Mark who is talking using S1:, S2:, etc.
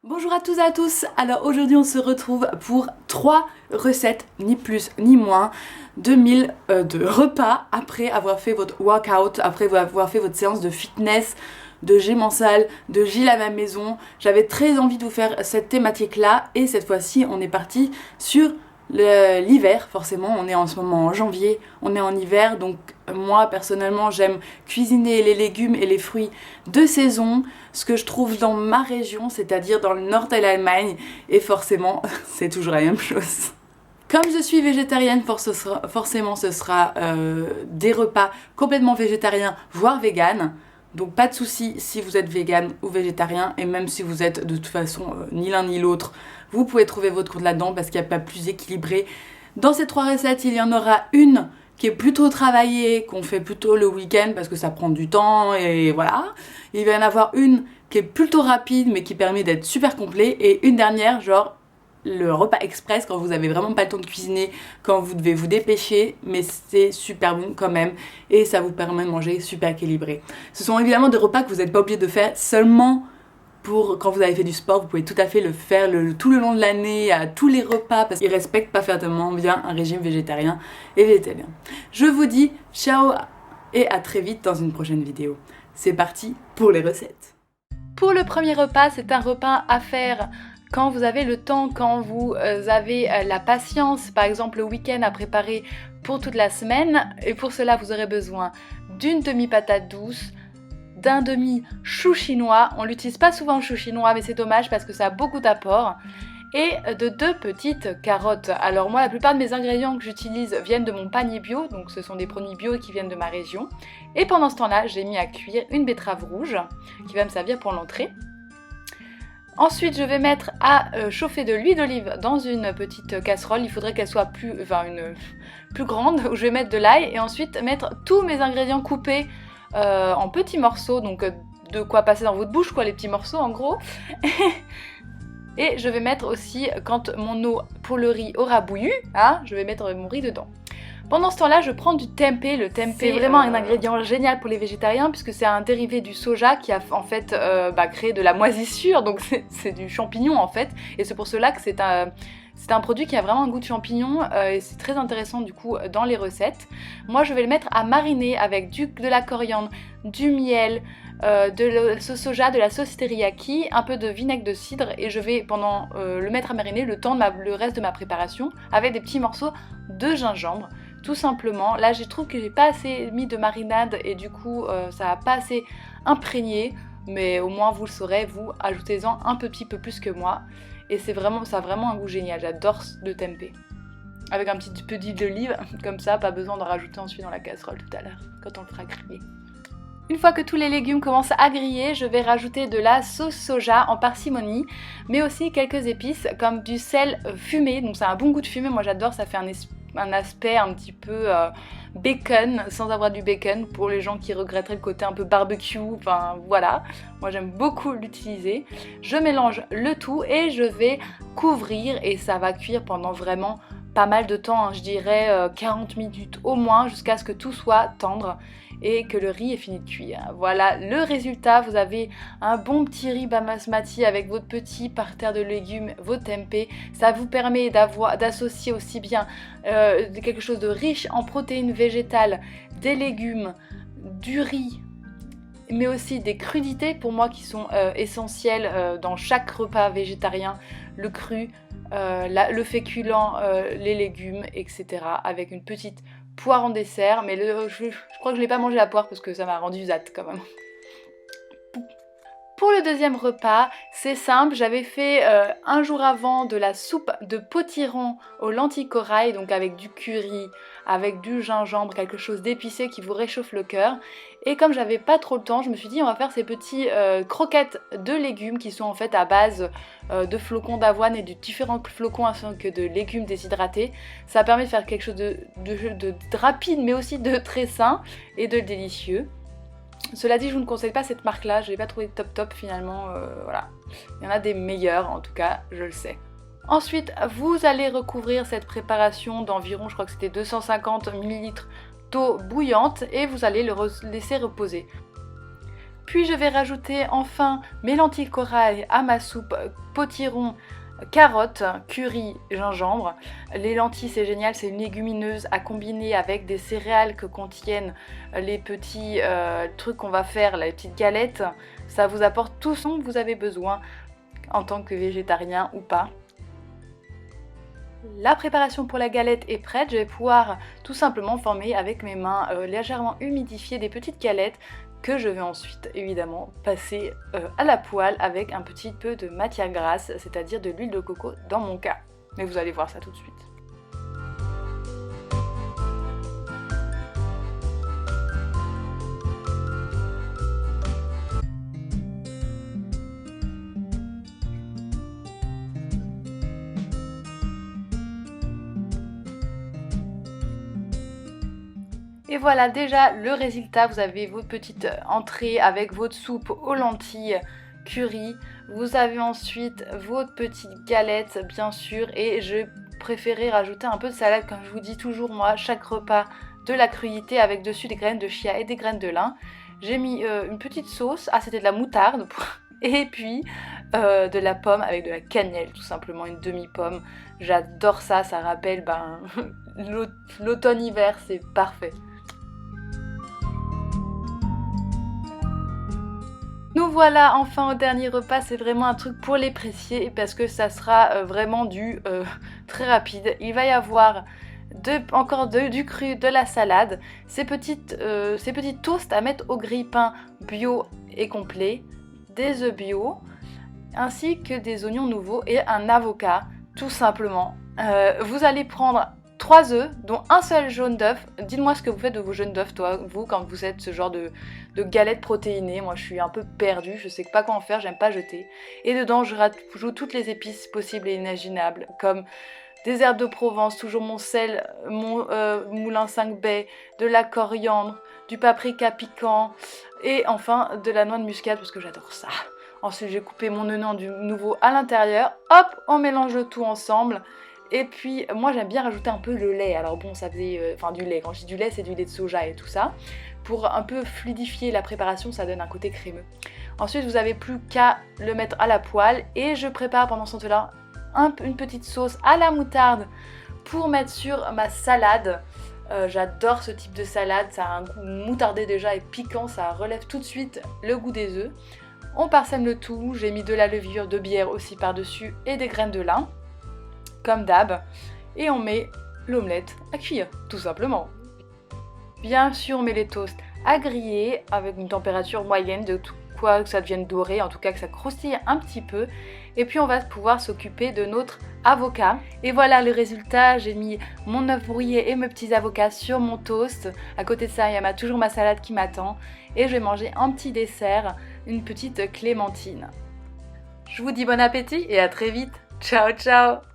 S1: Bonjour à tous et à tous, alors aujourd'hui on se retrouve pour 3 recettes, ni plus ni moins, de repas après avoir fait votre workout, après avoir fait votre séance de fitness, de gym en salle, de gym à ma maison. J'avais très envie de vous faire cette thématique là et cette fois-ci on est parti sur l'hiver. Forcément on est en ce moment en janvier, on est en hiver, donc moi personnellement j'aime cuisiner les légumes et les fruits de saison, ce que je trouve dans ma région, c'est-à-dire dans le nord de l'Allemagne, et forcément c'est toujours la même chose. Comme je suis végétarienne, forcément ce sera des repas complètement végétariens, voire véganes. Donc pas de souci si vous êtes vegan ou végétarien, et même si vous êtes de toute façon ni l'un ni l'autre, vous pouvez trouver votre compte là-dedans parce qu'il n'y a pas plus équilibré. Dans ces 3 recettes, il y en aura une qui est plutôt travaillée, qu'on fait plutôt le week-end parce que ça prend du temps et voilà. Il va y en avoir une qui est plutôt rapide mais qui permet d'être super complet, et une dernière genre le repas express quand vous avez vraiment pas le temps de cuisiner, quand vous devez vous dépêcher, mais c'est super bon quand même et ça vous permet de manger super équilibré. Ce sont évidemment des repas que vous n'êtes pas obligé de faire seulement pour quand vous avez fait du sport. Vous pouvez tout à fait le faire tout le long de l'année, à tous les repas, parce qu'ils respectent parfaitement bien un régime végétarien et végétalien. Je vous dis ciao et à très vite dans une prochaine vidéo. C'est parti pour les recettes.
S2: Pour le premier repas, c'est un repas à faire quand vous avez le temps, quand vous avez la patience, par exemple le week-end à préparer pour toute la semaine. Et pour cela, vous aurez besoin d'une demi-patate douce, d'un demi-chou chinois. On l'utilise pas souvent le chou chinois, mais c'est dommage parce que ça a beaucoup d'apports. Et de 2 petites carottes. Alors moi, la plupart de mes ingrédients que j'utilise viennent de mon panier bio, donc ce sont des produits bio qui viennent de ma région. Et pendant ce temps-là, j'ai mis à cuire une betterave rouge qui va me servir pour l'entrée. Ensuite, je vais mettre à chauffer de l'huile d'olive dans une petite casserole. Il faudrait qu'elle soit plus grande, où je vais mettre de l'ail et ensuite mettre tous mes ingrédients coupés en petits morceaux, donc de quoi passer dans votre bouche, quoi, les petits morceaux en gros. Et je vais mettre aussi, quand mon eau pour le riz aura bouilli, je vais mettre mon riz dedans. Pendant ce temps-là, je prends du tempeh. Le tempeh, c'est vraiment un ingrédient génial pour les végétariens puisque c'est un dérivé du soja qui a en fait créé de la moisissure, donc c'est du champignon en fait. Et c'est pour cela que c'est un produit qui a vraiment un goût de champignon et c'est très intéressant du coup dans les recettes. Moi, je vais le mettre à mariner avec de la coriandre, du miel, de la sauce soja, de la sauce teriyaki, un peu de vinaigre de cidre, et je vais le mettre à mariner le reste de ma préparation avec des petits morceaux de gingembre. Tout simplement, là je trouve que j'ai pas assez mis de marinade et du coup ça n'a pas assez imprégné, mais au moins vous le saurez, vous ajoutez-en un petit peu plus que moi et ça a vraiment un goût génial. J'adore le tempeh. Avec un petit peu d'huile d'olive, comme ça, pas besoin d'en rajouter ensuite dans la casserole tout à l'heure quand on le fera griller. Une fois que tous les légumes commencent à griller, je vais rajouter de la sauce soja en parcimonie, mais aussi quelques épices comme du sel fumé, donc ça a un bon goût de fumée, moi j'adore, ça fait un aspect un petit peu bacon, sans avoir du bacon, pour les gens qui regretteraient le côté un peu barbecue, enfin voilà, moi j'aime beaucoup l'utiliser. Je mélange le tout et je vais couvrir et ça va cuire pendant vraiment pas mal de temps, je dirais 40 minutes au moins, jusqu'à ce que tout soit tendre et que le riz est fini de cuire. Voilà le résultat, vous avez un bon petit riz basmati avec votre petit parterre de légumes, vos tempeh. Ça vous permet d'associer aussi bien quelque chose de riche en protéines végétales, des légumes, du riz, mais aussi des crudités pour moi qui sont essentielles dans chaque repas végétarien, le cru, le féculent, les légumes, etc. avec une petite poire en dessert, mais je crois que je l'ai pas mangé la poire parce que ça m'a rendu zat quand même. Pour le deuxième repas, c'est simple, j'avais fait un jour avant de la soupe de potiron aux lentilles corail, donc avec du curry, avec du gingembre, quelque chose d'épicé qui vous réchauffe le cœur. Et comme j'avais pas trop le temps, je me suis dit on va faire ces petits croquettes de légumes qui sont en fait à base de flocons d'avoine et de différents flocons ainsi que de légumes déshydratés. Ça permet de faire quelque chose de rapide mais aussi de très sain et de délicieux. Cela dit, je vous ne conseille pas cette marque-là, je ne l'ai pas trouvé top finalement, voilà. Il y en a des meilleurs, en tout cas, je le sais. Ensuite, vous allez recouvrir cette préparation d'environ, je crois que c'était 250 ml d'eau bouillante et vous allez le laisser reposer. Puis je vais rajouter enfin mes lentilles corail à ma soupe potiron carottes, curry, gingembre. Les lentilles c'est génial, c'est une légumineuse à combiner avec des céréales que contiennent les petits trucs qu'on va faire, les petites galettes. Ça vous apporte tout ce dont vous avez besoin en tant que végétarien ou pas. La préparation pour la galette est prête, je vais pouvoir tout simplement former avec mes mains légèrement humidifiées des petites galettes que je vais ensuite évidemment passer à la poêle avec un petit peu de matière grasse, c'est-à-dire de l'huile de coco dans mon cas. Mais vous allez voir ça tout de suite. Et voilà déjà le résultat, vous avez votre petite entrée avec votre soupe aux lentilles curry. Vous avez ensuite votre petite galette bien sûr et je préférais rajouter un peu de salade comme je vous dis toujours moi, chaque repas de la crudité avec dessus des graines de chia et des graines de lin. J'ai mis une petite sauce, c'était de la moutarde et puis de la pomme avec de la cannelle tout simplement, une demi-pomme. J'adore ça, ça rappelle l'automne-hiver, c'est parfait. Nous voilà enfin au dernier repas, c'est vraiment un truc pour les pressiers parce que ça sera vraiment très rapide. Il va y avoir du cru, de la salade, ces petites toasts à mettre au grille-pain bio et complet, des œufs bio, ainsi que des oignons nouveaux et un avocat, tout simplement. Vous allez prendre 3 œufs, dont un seul jaune d'œuf. Dites-moi ce que vous faites de vos jaunes d'œufs, vous, quand vous êtes ce genre de galette protéinée. Moi, je suis un peu perdue, je sais pas quoi en faire, j'aime pas jeter. Et dedans, je rajoute toutes les épices possibles et imaginables, comme des herbes de Provence, toujours mon sel, mon moulin 5 baies, de la coriandre, du paprika piquant, et enfin de la noix de muscade, parce que j'adore ça. Ensuite, j'ai coupé mon œuf du nouveau à l'intérieur. Hop, on mélange le tout ensemble. Et puis, moi j'aime bien rajouter un peu le lait. Alors bon, ça faisait... du lait. Quand je dis du lait, c'est du lait de soja et tout ça. Pour un peu fluidifier la préparation, ça donne un côté crémeux. Ensuite, vous n'avez plus qu'à le mettre à la poêle. Et je prépare pendant ce temps-là une petite sauce à la moutarde pour mettre sur ma salade. J'adore ce type de salade. Ça a un goût moutardé déjà et piquant. Ça relève tout de suite le goût des œufs. On parsème le tout. J'ai mis de la levure de bière aussi par-dessus et des graines de lin. Comme d'hab, et on met l'omelette à cuire, tout simplement. Bien sûr, on met les toasts à griller avec une température moyenne, de tout quoi que ça devienne doré, en tout cas que ça croustille un petit peu. Et puis on va pouvoir s'occuper de notre avocat. Et voilà le résultat, j'ai mis mon œuf brouillé et mes petits avocats sur mon toast. À côté de ça, il y a toujours ma salade qui m'attend. Et je vais manger un petit dessert, une petite clémentine. Je vous dis bon appétit et à très vite. Ciao ciao!